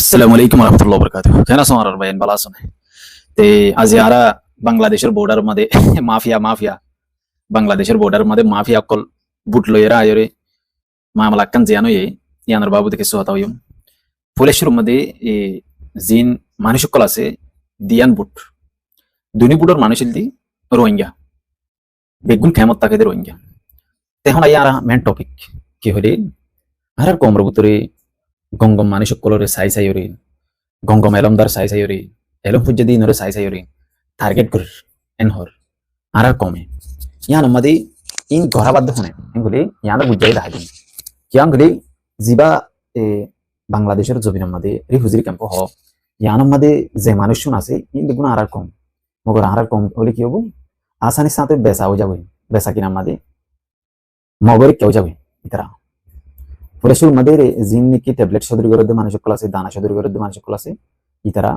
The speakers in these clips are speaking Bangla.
আসসালামু আলাইকুম রহমতুল্লাহ বরকাতুহ কেন আছো আমার ভাই ভালো আছো তে আজ আরা বাংলাদেশের বর্ডার মধ্যে মাফিয়া বাংলাদেশের বর্ডার মধ্যে মাফিয়া কল বুট লইরা আয়রে মামলাক্কান জিয়ানো ইয়ানোর বাবু দেখে সোহাতা হইম পুলিশের মধ্যে এ জিন মানুষ কল আছে দিয়ান বুট দুনি বুটর মানুষ দি রোহিঙ্গা বেগুন খেমত তাকে রোহিঙ্গা তেহন আইয়া মেন টপিক কি হলে আর কমর ভিতরে গঙ্গম মানুষ কলরে সাই ওরে গঙ্গম এলমদার সাই ওরে এলম ফুজ্জে দিন ওরে সাই ওরে টার্গেট করে এনহর আর কমে ইয়ান আমাদের ইন গড়াবাধ্য হনে এগুলি ইয়ান বুঝাই দেখা দিন কিয়ানগুলি জিবা বাংলাদেশের জমিন আমাদের রিফিউজি ক্যাম্প হ ইয়ান আমাদের যে মানুষ আছে ইন দেখুন আর কম মগর আর কম হলে কি হবো আসানির সাথে বেসাও যাবে বেসা কিনা আমাদের মগরে কেউ যাবে ইতারা পুরেশুর মধ্যে জিন নাকি ট্যাবলেট সদরি করে মানুষ সকল আছে দানা সদরি করে মানুষ সকল আছে ইতারা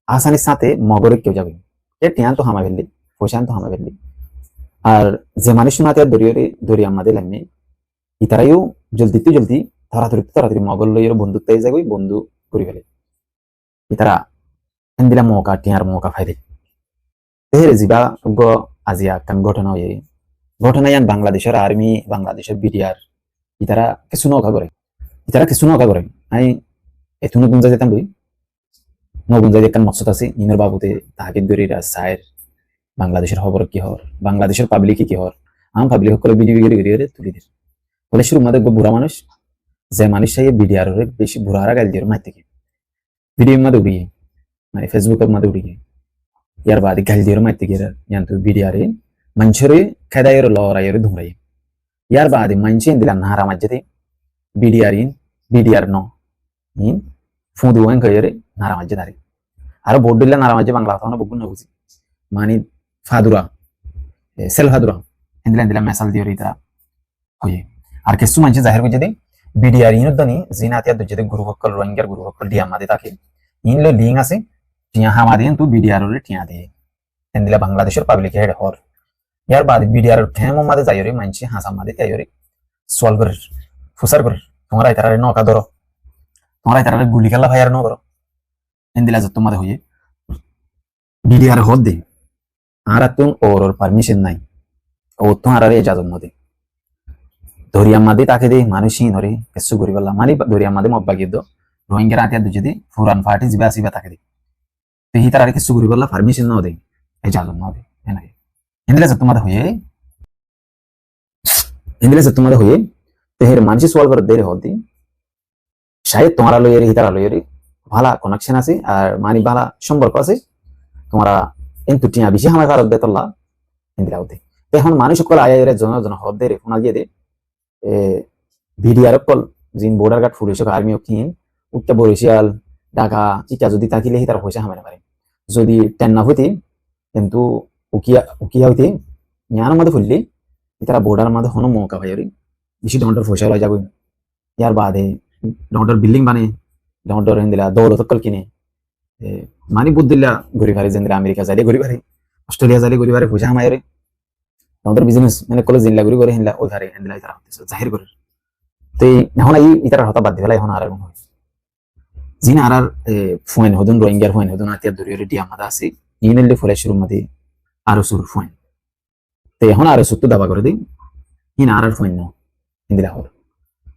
আসানির সাথে মগরে কেউ যাবে এ টিয়ান তো হামা ফেললি পয়সান তো হামা ফেললি আর যে মানুষ মাতে দরিয়া আমাদের লাইনে ইতারাইও জলদি তাড়াতাড়ি মগল লইয়ের বন্ধুত্ব যাবে বন্ধু করে ফেলে ইতারা এন্দিলা মৌকা টিয়ার মৌকা ফাইদে এর জিবা আজিয়া কান ঘটনা ইয়ান বাংলাদেশের আর্মি বাংলাদেশের বিডিআর ইতারা কিছু নৌকা করে আমি এথুনো গুঞ্জা যেতাম বই নগুঞ্জা যেতাম মকসদ আছে ইনের বাবুতে তাহাকে দরিরা সায়ের বাংলাদেশের খবর কি হর বাংলাদেশের পাবলিক কি হর আম পাবলিক সকলে ভিডিও তুলি দিস বলে শুরু মাদের বুড়া মানুষ যে মানুষ চাই বিডিআর বেশি বুড়ারা গাল দিয়ে মার থেকে ভিডিওর মধ্যে উড়িয়ে মানে ফেসবুকের মধ্যে উড়িয়ে ইয়ার বাদে গাল দিয়ে মার থেকে ইয়ান তো বিডিআরে মানুষের খেদাইয়ের লড়াইয়ের ধুমরাই ইয়ার বাদে মানুষ দিলাম নাহারা মাঝে বিডিআর ইন ফুঁদু খাইয়ে নারা মাঝে দাঁড়িয়ে আরো বোর্ড দিলে নারা মাঝে বাংলা কথা বকুন না বুঝি মানে ফাদুরা ফাদুরা দিলাম মেসাল দিয়ে তারা হয়ে আর কিছু মানুষ জাহের করছে দে বিডিআর ইনদানি জিনাতিয়া দুজে গুরু হকল রোহিঙ্গার গুরু হকল ডিয়া মাদে তাকে ইনলে লিঙ্ক আছে টিয়া হামা দিয়ে তু বিডিআর টিয়া দিয়ে দিলা বাংলাদেশের পাবলিক হেড হর ইয়ার বাদ বিডিআর খেম মাদে যাইরে মানুষ হাসা মাদে যাইরে সলভ করে ফুসার করে তোমরা তারা নৌকা ধরো তোমরা তারা গুলি খেলা ভাইয়ার ন করো এন্দিলা যত তোমাদের হয়ে বিডিআর হদ দে আর তুম ওর পারমিশন নাই ও তোমার এজাজত মধ্যে দরিয়া মাদে তাকে দে মানুষই নরে কিছু করি বললাম মানে দরিয়া মাদে মব্বা গিয়ে রোহিঙ্গার আতিয়া দুজে দে ফুরান ফাটি জিবা আসিবা তাকে দে তেহি তারা কিছু করি বললা পারমিশন ন দে এজাজত ন দে এন্দিলা যত তোমাদের হয়ে তেহের মানুষ সলভ করে দেরে হদ দি শায়দ তোমারা লইয়ের হিতারা লইয়ের ভালা কানেকশন আছে আর মানে ভালা সম্পর্ক আছে তোমরা কিন্তু টিয়া বেশি আমার কারণ বেতল্লা ইন্দিরা হতে এখন মানুষ সকল আয়ের জন হদ দে ফোনা গিয়ে দে বিডিআর কল জিন বর্ডার গার্ড পুলিশ আর্মি কিন উত্তর বরিশাল ঢাকা ইটা যদি থাকিলে তার পয়সা হামানে পারে যদি টেন না হইতে কিন্তু উকিয়া হইতে জ্ঞানের মধ্যে ফুললে তারা বর্ডার মধ্যে হনো মৌকা ভাই বেশি ডন্ডর পয়সা লয় যাবো ইয়ার বাদে ডন্ডর বিল্ডিং বানে ডন্ডর দিলা দৌলত কল কিনে মানে বুধ দিলা ঘুরি ভারে যেন আমেরিকা যাইলে ঘুরি ভারে অস্ট্রেলিয়া যাইলে ঘুরি ভারে পয়সা হামায় ডন্ডর বিজনেস মানে কলেজ জিনলা ঘুরি করে হিনলা ওই ভারে হিনলা তারা জাহির করে তো এখন ইতার হতা বাদ দিলা এখন আর হয় জিন আর ফোন হদুন রোহিঙ্গার ফোন হদুন আতিয়া দরিয়রে ডি আমাদা আছে ইনেলে ফলে শুরু মধ্যে আরো সুর ফোন তো এখন আরো সুত্তু দাবা করে দিই হিন আর ফোন না হিন্দিলা হল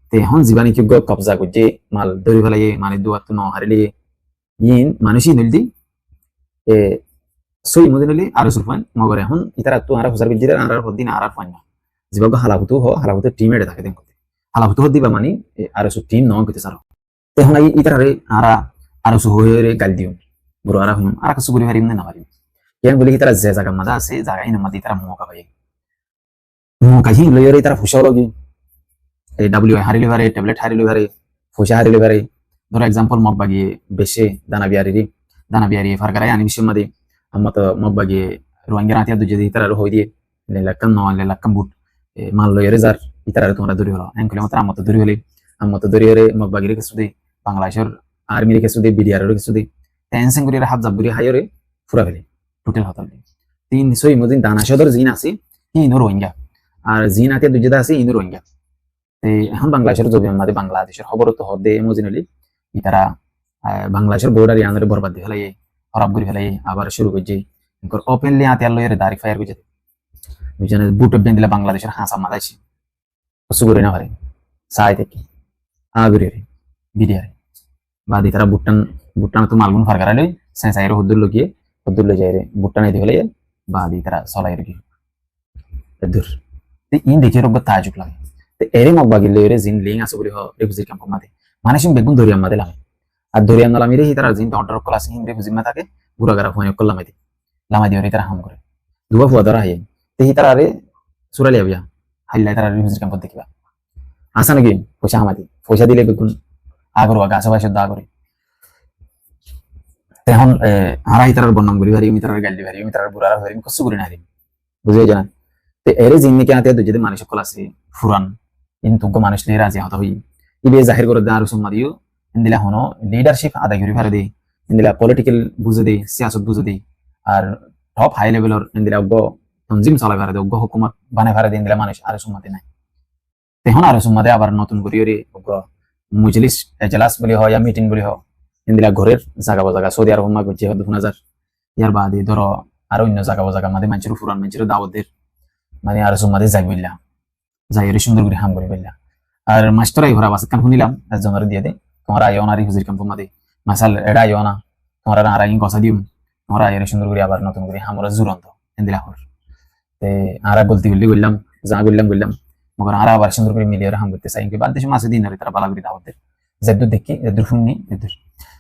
তো এখন জীবানী কি কবজা করছে মাল ধরে ফেলাই মানে দুয়ার ন হারিলে ইন মানুষই নলদি সই মধ্যে নলি আরো সুর ফোন মগরে এখন ইতারা তো আর হুজার বিজিরে আর হদিন আর ফোন না জীবক হালাবুতু টিম এড়ে থাকে দেন হালাবুতু হদ দিবা মানে আরো সু টিম নন করতে সারো এখন ইতারে আরো সু হয়ে গাল দিও বড় আর হুম আর কিছু করে পারিম না পারিম কেন বলি কি তারা যে জায়গা মাদা আছে জায়গা ইন মাদি তারা মৌকা পাই মৌকা হি লইরে তারা ফুসাও লাগি ডাব্লিউ হারিলে পারে ট্যাবলেট হারিলে পারে পয়সা হারিলে পারে ধরো এক্সাম্পল মগ বাগিয়ে বেশে দানা বিয়ারি ফারকারাই আনি বিশ্বের মধ্যে আমার তো মগ বাগিয়ে রোহিঙ্গার আতিয়া দুজে দিয়ে তারা হয়ে দিয়ে লাক্কাম লাক্কাম বুট মাল লইরে যার ইতারা তোমরা দূরে হলো এনকলে মতো আমার তো দূরে হলে আমার তো দূরে মগ বাগিরে কিছু দিই বাংলাদেশের আর্মির কিছু দিই বিডিআর কিছু দিই টেনশন করি হাত জাবুরি হাইরে ফুরা ফেলে টোটাল হতা তিন সই মদিন দানা সদর জিন আছে ইনো রোহিঙ্গা আর জিন আতিয়া দুজে আছে ইনো রোহিঙ্গা এখন বাংলাদেশের জমি আমাদের বাংলাদেশের খবর তো হদে মজিনলি ইতারা বাংলাদেশের বর্ডার ইয়ানের বরবাদ দিয়ে ফেলাই খারাপ করে ফেলাই আবার শুরু করছে ওপেনলি হাতিয়ার লইয়ের দাঁড়ি ফায়ার করছে বুঝছেন বুট বেন দিলে বাংলাদেশের হাসা মারাইছে কিছু করে না পারে সাই থেকে আগুরে বিডিআর বাদি তারা বুটটান তো মালগুন ফারগারা লই সেন্সাইর হদ্দুর লই যায় রে বুটটা নাই দিলে বাদি তারা চলাই রে দূর ইন দেখে রোগ তাজুক লাগে তো এরে মগবাগি লই রে জিন লিং আছে বলি হ রেফিউজি ক্যাম্প মাতে মানে সিং বেগুন দরিয়াম মাতে লাগে আর দরিয়াম নালামি রে তারা জিন অর্ডার ক্লাস হিন রেফিউজি মা থাকে গুড়াগারা ফোন করলাম মাই লামাই দিয়ে তারা হাম করে দুবা ফুয়া ধরা হাই তে তারা রে সুরালি আবিয়া হাইলাই তারা রেফিউজি ক্যাম্প দেখিবা আসা নাকি পয়সা আমাদি পয়সা দিলে বেগুন আগর গাছে বাসে দা করে এখন হারাই তার বর্ণম করি ভারি আমি তার গালি ভারি আমি তার বুড়ারা ভারি কষ্ট করি না হারি বুঝে জানা তো এর জিন্নিকে আতে যদি মানুষ সকল আছে ফুরান কিন্তু মানুষ নিয়ে রাজি হতে হই ইবে জাহির করে দেওয়ার সুম্মা দিও ইন্দিলা হনো লিডারশিপ আদায় করি ভারে দে ইন্দিলা পলিটিক্যাল বুঝে দে সিয়াসত বুঝে দে আর টপ হাই লেভেলের ইন্দিলা অজ্ঞ তঞ্জিম চালাই ভারে দে অজ্ঞ হুকুমত বানাই ভারে দে ইন্দিলা মানুষ আর সুম্মাতে নাই তখন আর সুম্মাতে আবার নতুন করি অজ্ঞ মুজলিস এজলাস বলি হয় या মিটিং বলি হয় ইন্দিলা ঘরের জায়গা জায়গা সৌদি আরব মা করছে 2000 ইয়ার বাদে ধরো আর অন্য জায়গা মাঝে মানুষের ফুরান মানুষের দাওয়াতের মানে আর সুম্মাতে যাই বললা যাই সুন্দর করে হাম করে বললা আর মাস্টারাই ঘোরা বাস কান শুনিলাম একজনের দিয়ে দে তোমার আইও না হুজুর কাম মাদে মাসাল এডা আইও না তোমার আর আইন কথা দিম তোমার আইরে সুন্দর করে আবার নতুন করে হামরা জুরন্ত ইন্দিলা হর তে আর গলতি বললাম যা বললাম মগর আর আবার সুন্দর করে মিলিয়ে হাম করতে চাই কি বাদ দেশে মাসে দিন তারা বালা করে দাওয়াতের যেদুর দেখি যেদুর শুননি যেদুর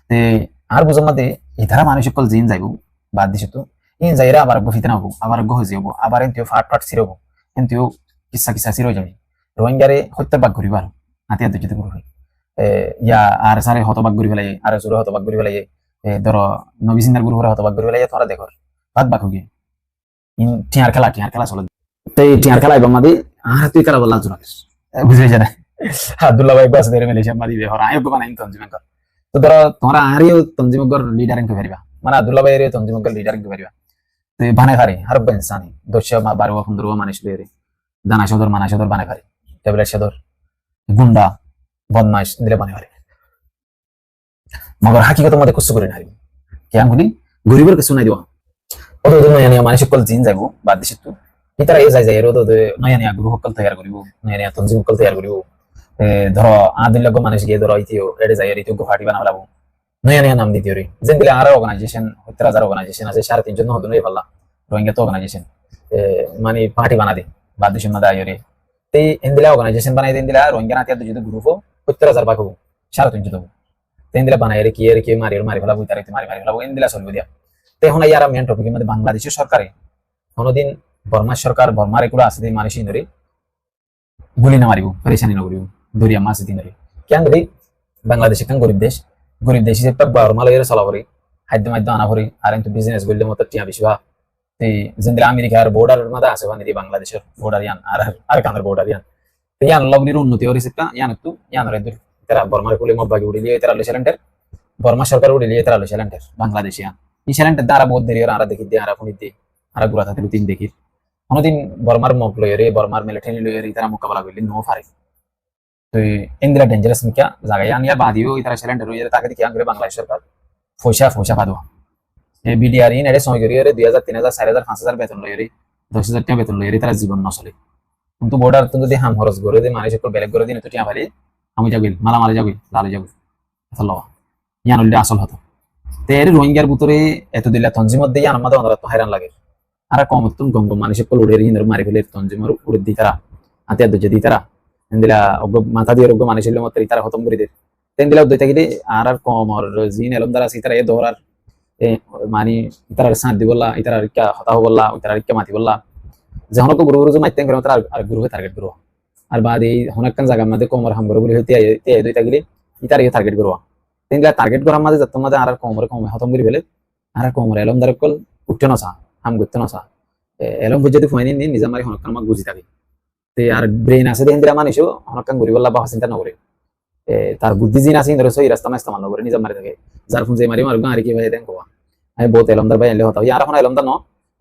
তে আর বুঝার মধ্যে ইধারা মানুষ সকল জিন যাইব বাদ দিছে তো ইন যাইরা আবার গফিতে নাবো আবার গহ যাইব আবার এনতিও ফাট সিরব এনতিও কিসা সিরো যাবে রোহিঙ্গারে হত্যা বাগ করিবার হাতিয়ার যদি গুরু হয় ইয়া আর সারে হতবাগ করি ফেলাই আর সুরে হতবাগ করি ফেলাই ধরো নবী সিন্দার গুরু হরে হতবাগ করি ফেলাই তোরা দেখর বাদ বাক গিয়ে ইন টিয়ার খেলা চলে তো এই টিয়ার খেলা এবং মাদি আর তুই খেলা বললা জুনা বুঝে যায় আব্দুল্লাহ ভাই বাস ধরে মেলেছে মাদি হর আয় গো বানাই তঞ্জিম কর তো ধরো তোমরা আরিও তঞ্জিমগর লিডারিং কে পারিবা মানে আব্দুল্লাহ ভাই এর তঞ্জিমগর লিডারিং কে পারিবা তো বানাই পারে আর ইনসানি 10-12 মানুষ লইরে দানা সদর মানা সদর বানাই পারে ট্যাবলেট সদর গুন্ডা বদমাইশ দিলে বানাই পারে মগর হাকিকত মধ্যে কষ্ট করে নারি কেন গুলি গরিবের কিছু নাই দিবা অত নয়া মানুষ সকল জিন যাইব বাদ দিছে তো ইতারা এই যাই এর তো নয়া গ্রুপ সকল তৈরি করিব নয়া তঞ্জিম সকল তৈরি করিব ধরো আদিল্লাগ মানুষ গিয়ে ধরো ইতিও এড়ে যাই ইতিও গুহাটি বানাবো নয়া নাম দিতে রে যেন দিলে আর অর্গানাইজেশন 70,000 অর্গানাইজেশন আছে 3.5 জন হদুন পাল্লা রোহিঙ্গা তো অর্গানাইজেশন পার্টি বানা দে বাদ দেশের মধ্যে আইরে তে ইন্দিলা অর্গানাইজেশন বানাই দিন দিলা রোহিঙ্গা নাতিয়া যদি গ্রুপ 70,000 পাবো 3.5 দেবো ইন্দিলা বানাই রে কি মারি ফেলাবো তারিতে মারি ফেলাবো ইন্দিলা চলবে দিয়া তে এখন ইয়ারা মেন টপিকের মধ্যে বাংলাদেশের সরকারে কোনদিন বর্মা সরকার বর্মার এগুলো আছে দিন মানুষ ধরে গুলি না মারিব পরেশানি না করিব দরিয়া মাছ দিন ধরে কেন ধরি বাংলাদেশ একটা গরিব দেশ হিসেবে বর্মা লইরে চলাবরি খাদ্য মাদ্য আনা ভরি আর কিন্তু বিজনেস করলে মতো টিয়া বেশি বা এই যেন আমেরিকার বর্ডারের মধ্যে আছে মানে বাংলাদেশের বর্ডার ইয়ান আর কানের বর্ডার ইয়ান ইয়ান লগনির উন্নতি হয়েছে ইয়ান একটু ইয়ান রে তারা বর্মার কুলে মব্বাগি উড়িয়ে তারা লইছিলেন্টের বর্মা সরকার উড়িয়ে তারা লইছিলেন্টের বাংলাদেশ ইয়ান এই সিলেন্টের দ্বারা বহুত দেরি আর দেখি দিয়ে আর আপনি দিয়ে আর গুড়া থাকে তিন দেখি কোনোদিন বর্মার মগ লইরে বর্মার মিলিটারি লইরে তারা মোকাবেলা করলে নো পারে তো ইন্দিরা ডেঞ্জারাস মিকা জায়গায় আনিয়া বাদিও তারা সিলেন্ডার হয়ে তাকে দেখি আঙ্গুরে বাংলাদেশ সরকার পয়সা পাদো বিডিআর ইন এর সময় করিয়ে 2,000 3,000 4,000 5,000 বেতন লইরে 10,000 টাকা বেতন লইরে তারা জীবন নচলে কিন্তু বর্ডার তুমি যদি হাম খরচ করে দিয়ে মানুষ একটু বেলেগ করে দিন তো টিয়া পারি আমি যাবি মালামালে যাবি লালে যাবি লওয়া ইয়ান হলে আসল হতো তো এর রোহিঙ্গার ভিতরে এত দিলা তঞ্জিমত দিয়ে আমাদের অন্তত হাইরান লাগে আর কম তুমি গঙ্গ মানুষ একটু উড়ে ইন্দর মারি ফেলে তঞ্জিমর উড়ে দি তারা হাতিয়ার দোজে দি তারা দিলা মাথা দিয়ে রোগ্য মানুষের মতো তারা খতম করে দিয়ে তেন দিলা উদ্যোগ থাকিলে আর কম আর জিন এলম দ্বারা সীতারা এ দৌড়ার মানে ইতার সাঁত দি বললা ইতার ইকা হতাহ বললা ইতার ইকা মাতি বললা যে হনক গুরু গুরু মাইতেন করে তার আর গুরুকে টার্গেট করো আর বাদ এই হনকান জায়গার মধ্যে কমর হাম করে বলে হইতে দুই থাকিলে ইতার ইয়ে টার্গেট করো তেন টার্গেট করার মাঝে যত মাঝে আর কমরে খতম করে ফেলে আর কমরে এলম দ্বারা কল উঠতে নসা হাম করতে নসা এলম বুঝে যদি ফুয়াইনি নিজে মারি হনকান মাক বুঝি থাকে আর ব্রেন আছে দেখেন দিলা মানুষও হনকান করি বললা বা চিন্তা নকরে তার বুদ্ধি জিন আছে ধরে সই রাস্তা মাস্তা নকরে নিজে মারি থাকে যার ফোন যে মারি মারব আর কি ভাই দেন কোয়া আমি বহুত এলমদার ভাই এলে হতা আর এখন এলমদার ন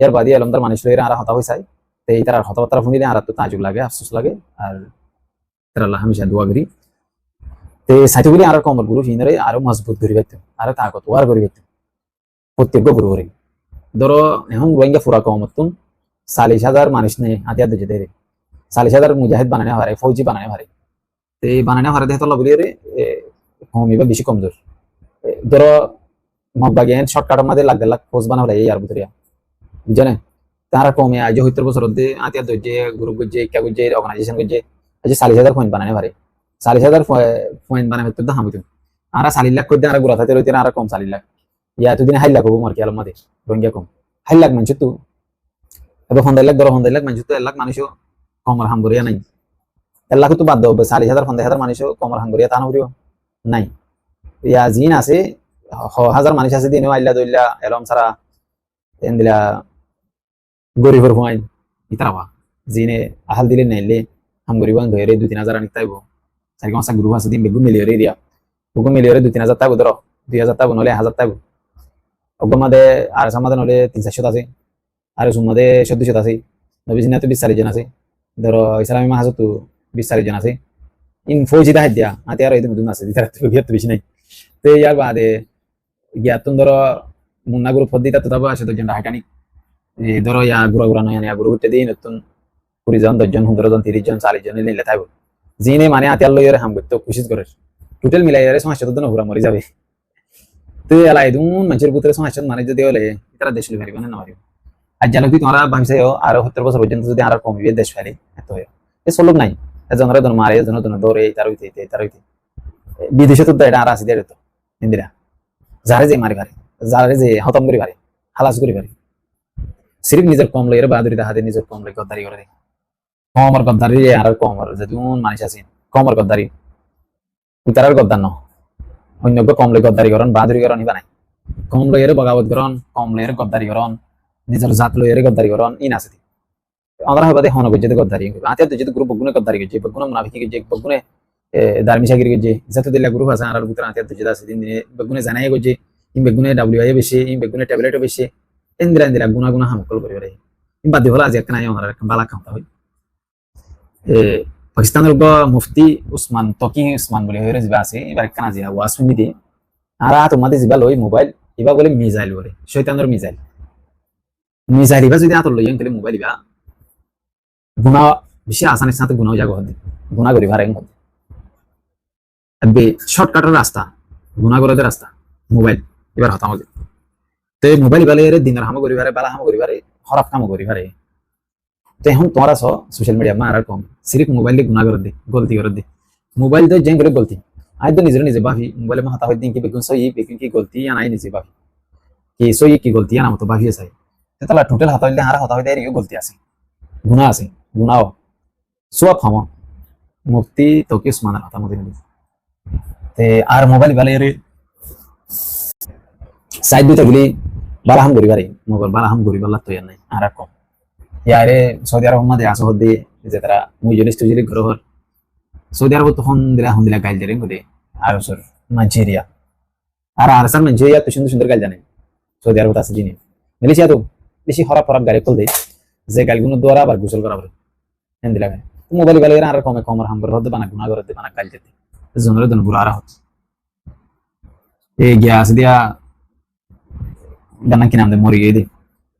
এর বাদি এলমদার মানুষ লইরা আর হতা হইছাই তো এই তার হতাবার্তা শুনিলে আর তো তাজুব লাগে আফসোস লাগে আর তার আল্লাহ হামেশা দোয়া করি তে সাইটগুলি আরো কমর গুরু ফিনরে আরো মজবুত করি পাইতো আরো তাকতওয়ার করি পাইতো প্রত্যেক গুরু করে ধরো এখন রোহিঙ্গা ফুরা কমতুন 40,000 মানুষ নেই আতিয়া দিতে দেরে 40,000 মুজাহিদ বানানে পারে ফৌজি বানানে পারে তো এই বানানে পারে দেখতো বলি রে কমই বা বেশি কমজোর ধরো মগবাগিয়ান শর্টকাটের মধ্যে লাখ দেড় লাখ ফৌজ বানাবো এই আর ভিতরে বুঝলে তারা কমে আজ 70 বছর অব্দি আতিয়া দর্জে গ্রুপ গজ্জে ইকা গজ্জে অর্গানাইজেশন গজ্জে আজ 40,000 পয়েন্ট বানানে পারে 40,000 পয়েন্ট বানাবে তো হামিতুন আর 40 লাখ করে আর গুড়া থাকতে রইতে আর কম 40 লাখ ইয়া এতদিন 1 লাখ হবো মার্কি আলম মাদে রোহিঙ্গা কম 1 লাখ মানুষ তো এবার 15 লাখ ধরো 15 লাখ মানুষ তো 1 লাখ মানুষও কমর হাঙ্গরিয়া নাই 1 লাখ তো বাদ দেবো 40,000 15,000 মানুষও কমর হাঙ্গরিয়া তা নকরিও নাই ইয়া জিন আছে হাজার মানুষ আছে দিনে আইলা দইলা এলম সারা এন্দিলা গরিবের হুয়াইন ইতারাবা জিনে আহাল দিলে নাইলে হাঙ্গরিবান ধরে 2-3 হাজার আনিক তাইবো চারি পাঁচটা গ্রুপ আছে দিন বেগুন মিলিয়ে দিয়া বেগুন মিলিয়ে 2-3 হাজার তাইবো ধরো 2,000 তাইবো নলে 1,000 তাইবো অগ্র মাদে আর সামাদে নলে 300-400 আছে আর সুমাদে 100-200 আছে নবী জিনা তো 20-40 জন আছে ধরো ইসলামী মাহাজ তো 20-40 জন আছে ইন ফৌজি দাহাই দিয়া আতে আর এদিন দুন আছে দিতার তো গিয়া তো বেশি নাই তো ইয়ার বাদে গিয়া তুন ধরো মুন্না গ্রুপ পদ্ধতিটা তো তাবো আছে 10 জন হাইটানি ধরো ইয়া গুড়া গুড়া নয় গুড়া উঠতে দিই নতুন 20 জন 10 জন 15 জন 30 জন 40 জন নিলে থাকবো জিনে মানে আতিয়ার লইরে হাম করতে কোশিশ করে টোটাল মিলাই এর সমস্যা তো না ঘুরা মরি যাবে তো এলাই দুন মানুষের ভিতরে সমস্যা মানে যদি হলে তারা দেশ লই পারিব না পারিব আর জানো কি তোমরা ভাবছাও আর 70 বছর পর্যন্ত যদি আর কমবে দেশ ফেলে এত হয় এ সলব নাই এজনরে দন মারে এজনরে দন দৌড়ে তার হইতে বিদেশে তো এটা আর আছে দেড় তো ইন্দিরা যারে যে মারি পারে যারে যে হতম করি পারে হালাস করি পারে সিরিফ নিজের কম লইরে বাহাদুরি দেখাতে নিজের কম লই গদ্দারি করে দেয় কমর গদ্দারি আর কমর যেমন মানুষ আছে কমর গদ্দারি তারার গদ্দার ন অন্য কম লই গদ্দারি করন বাহাদুরি করন ইবা নাই কম লইরে বগাবত করন কম লইরে গদ্দারি করন নিজের জাত লইরে গদ্দারি করন ইন আছে আমরা হবাদে হন গজ্জে গদ্দারি আতিয়া যদি গ্রুপ বগুনে গদ্দারি গজ্জে বগুনে মুনাফিকি গজ্জে বগুনে দারমিশাগিরি গজ্জে যত দিলা গ্রুপ আছে আর ভিতরে আতিয়া যদি আছে দিন দিনে বগুনে জানাই গজ্জে ইন বেগুনে ডাব্লিউআই বেশি ইন বেগুনে ট্যাবলেট বেশি ইন্দিরা গুনা গুনা হামকল করি রে বাদ হল আজি একটা নাই ওনার বালা খাওয়া হয় পাকিস্তানের মুফতি উসমান তকি উসমান বলে হয়ে যাবা আছে এবার কানা জিয়া ওয়াজ শুনি দিয়ে আর তোমাদের যাবা লই মোবাইল এবার বলে মিজাইল বলে শয়তানের মিজাইল এবার যদি আতর লই তাহলে মোবাইল ইবা গুনা বেশি আসানের সাথে গুনাও যাগো হতে গুনা করি ভারে বে শর্টকাটের রাস্তা গুনা করে রাস্তা মোবাইল এবার হতাম তো মোবাইল বালে দিনের হামো করি পারে বালা হামো করি পারে খারাপ কামও করি পারে তো এখন তোমরা সোশ্যাল মিডিয়া মা আর কম সিরিফ মোবাইল গুণা করে দে গলতি করে দে মোবাইল তো যে করে গলতি আজ তো নিজে ভাবি মোবাইলে মা হাতা হইতে কি বেগুন সই বেগুন কি গলতি আনাই নিজে ভাবি কি সই কি গলতি আনা মতো ভাবি আছে তাহলে টোটাল হাতা হইলে হারা হাতা হইতে এর গলতি আছে গুণা আছে গুণাও সব হামো মুফতি তকি উসমানের হাতা মধ্যে তে আর মোবাইল বালে সাইড দুইটা গুলি বালাহাম করি পারে মোবাইল বালাহাম করি পারলা তো নাই আর কম ইয়ারে সৌদি আরব মধ্যে আসো হতে যে তারা মুইজলিস তুজিলি ঘর হল সৌদি আরব তখন দিলা গাইল জারে বলে আর সর নাইজেরিয়া আর আরসান নাইজেরিয়া তো সুন্দর সুন্দর গাইল জানে সৌদি আরব আছে জিনি মালয়েশিয়া তো বেশি খারাপ গাড়ি কল দেয় যে গাইলগুলো দ্বারা আবার গোসল করা হবে হেন দিলা গায় মোবাইল গালে আর কমর হাম করে হতে বানা গুনাহ করে বানা গাইল যেতে জনরে দন বুড়া হচ্ছে এই গ্যাস দিয়া গানা কি নাম দে মরি গিয়ে দি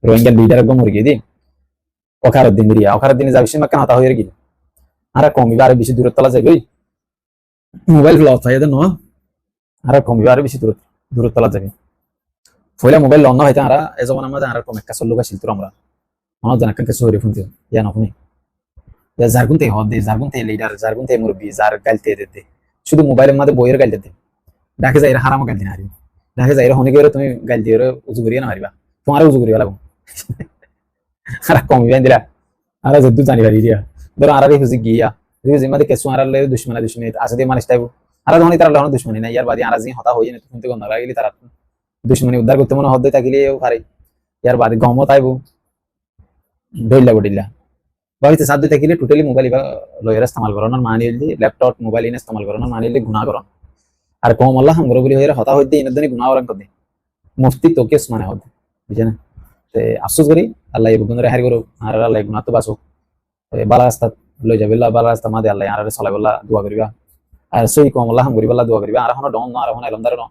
রোহিঙ্গা লিডার একদম মরি গিয়ে দি অকারুদ্দিন যা বেশি মাক্কা হতা হয়ে গেল আর কমিবা আর বেশি দূরত্ব তলা যাবে মোবাইল লস হয়ে দেন আর কমিবা আর বেশি দূরত্ব তলা যাবে ফইলা মোবাইল লন হইতে আর এজমান আমরা আর কম একটা লোক আসিল তোর আমরা মনে জানা কাকে সরি ফোন দিও ইয়া নখনি জারগুনতে হদ দে জারগুনতে লিডার জারগুনতে মুরব্বি জার গালতে দিতে শুধু মোবাইলের মধ্যে বইয়ের গাল দিতে ডাকে যাই হারাম গাল দিন হারি ডাকে যাই হনি করে তুমি গাল দিও উজু করিয়া না মারিবা তোমার উজু করিয়া লাগবো আর কমিবেন দিলা আর যদ্দু জানি পারি দিয়া ধরো আর হুজি গিয়া হুজি মাঝে কেসু আর দুশ্মনী আছে দিয়ে মানুষ টাইব আর ধনী তারা লহন দুশ্মনী নাই ইয়ার বাদে আর যি হতা হয়ে না শুনতে গন্ধ লাগিলে তারা দুশ্মনী উদ্ধার করতে মনে হদ্দে থাকিলেও পারে ইয়ার বাদে গম তাইব ধরলা বডিলা বাড়িতে সাথ দিয়ে থাকিলে টোটালি মোবাইল লয়ের ইস্তেমাল করানোর মানি হইলে ল্যাপটপ মোবাইল ইন ইস্তেমাল করানোর মানি হইলে গুনাহ করন আর কম আল্লাহ হামগর বলি হয়ে হতা হইতে ইনদনি গুনাহ করান কদে মুফতি তো কেস মানে হদ বুঝেনা তে আফসোস করি আল্লাহ এই গুনারে হারি করো আর আল্লাহ গুনাহ তো বাসো বালা রাস্তা লই যাবে বালা রাস্তা মাদে আল্লাহ আর চলাই বলা দোয়া করিবা আর সই কমলা হাম করি বলা দোয়া করিবা আর হন ডন আর হন এলমদার ন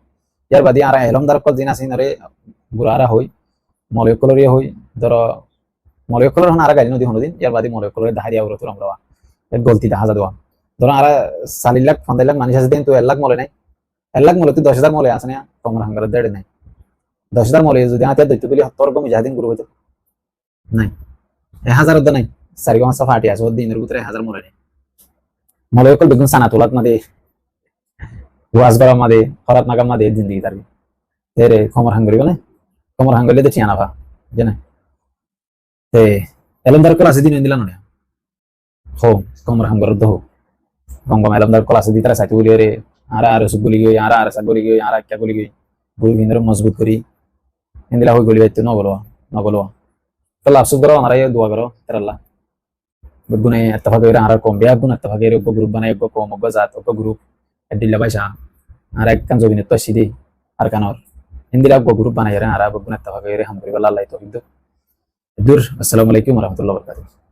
ইয়ার বাদি আর এলমদার কল দিন আসিন রে বুড়ারা হই মলিকুলারিয়া হই ধরো মলিকুলার হন আর গাড়ি নদী হন দিন ইয়ার বাদি মলিকুলার দাহারিয়া উড়ে তোর আমরা এর গলতি দেখা যাওয়া ধরো আর 40 লাখ 50 লাখ মানুষ আছে দিন তো 1 লাখ মলে নাই 1 লাখ মলে তো 10,000 মলে আছে না কমর হাঙ্গার দেড় নাই 10,000 মলে যদি হাতে দৈত্য বলি 70 কম যাদিন গ্রুপ হইতো নাই 1000 অর্ধ নাই 4,5 ফাটি আছে দিনের ভিতরে 1000 মলে নাই মলিকুল বেগুন সানা তোলাত মাদে ওয়াজ করা মাদে খরাত নাগাম মাদে জিন্দগি তার তেরে কমর হাঙ্গরি বলে কমর হাঙ্গলি তো ঠিয়ানা ভা জানে তে এলমদার ক্লাস দিন দিলানো না হো কমর হাঙ্গর দো গঙ্গম এলমদার ক্লাস দি তারা সাইতে বলি রে আর সুগুলি গই আর সা গলি গই আর একটা গলি গই গুই ভিন্দর মজবুত করি ইন্দিলা হই গলি বাইতে ন বলো তো লাভ সুদরা আমরা দোয়া করো তেরাল্লাহ বেগুনে এতভাগে আর কম বিয়া গুণ এতভাগে এক গ্রুপ বানাই এক কম এক জাত এক গ্রুপ এদিলা বাইসা আর এক কান জবিনে তো সিদি আর কানর ইন্দিলা এক গ্রুপ বানাই আর বেগুন এতভাগে হাম করি আল্লাহ তো কিন্তু দূর আসসালামু আলাইকুম ওয়া রাহমাতুল্লাহি ওয়া বারাকাতুহু